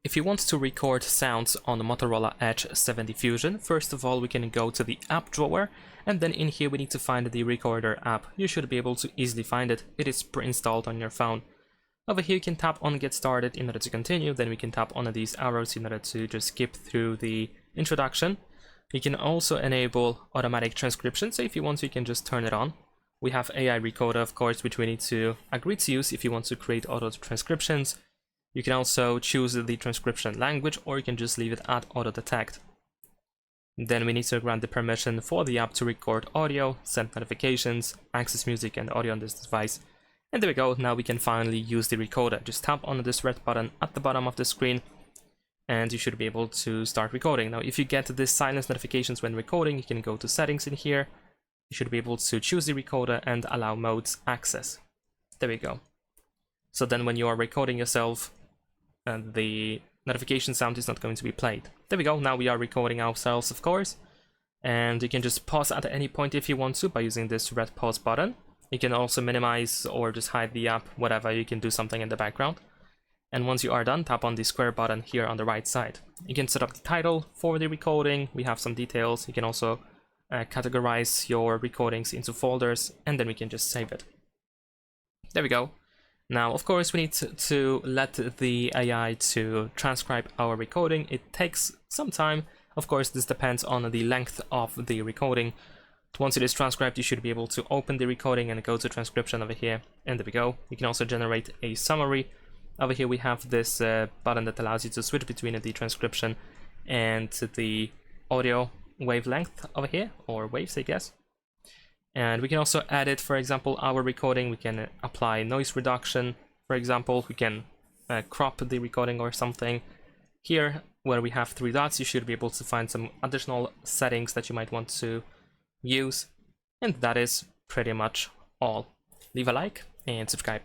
If you want to record sounds on the Motorola Edge 7 Diffusion, first of all we can go to the app drawer, and then in here we need to find the recorder app. You should be able to easily find it. It is pre-installed on your phone. Over here you can tap on get started in order to continue, then we can tap on these arrows in order to just skip through the introduction. You can also enable automatic transcription, so if you want to you can just turn it on. We have AI recorder, of course, which we need to agree to use if you want to create auto transcriptions. You can also choose the transcription language, or you can just leave it at auto detect. Then we need to grant the permission for the app to record audio, send notifications, access music and audio on this device. And there we go, now we can finally use the recorder. Just tap on this red button at the bottom of the screen and you should be able to start recording. Now if you get this silence notifications when recording, you can go to settings in here. You should be able to choose the recorder and allow modes access. There we go. So then when you are recording yourself, the notification sound is not going to be played. There we go, now we are recording ourselves, of course. And you can just pause at any point if you want to by using this red pause button. You can also minimize or just hide the app, whatever, you can do something in the background. And once you are done, tap on the square button here on the right side. You can set up the title for the recording, we have some details. You can also categorize your recordings into folders, and then we can just save it. There we go. Now, of course, we need to let the AI to transcribe our recording. It takes some time. Of course, this depends on the length of the recording. Once it is transcribed, you should be able to open the recording and go to transcription over here. And there we go. You can also generate a summary. Over here we have this button that allows you to switch between the transcription and the audio wavelength over here, or waves, I guess. And we can also edit, for example, our recording. We can apply noise reduction, for example. We can crop the recording or something. Here, where we have three dots, you should be able to find some additional settings that you might want to use. And that is pretty much all. Leave a like and subscribe.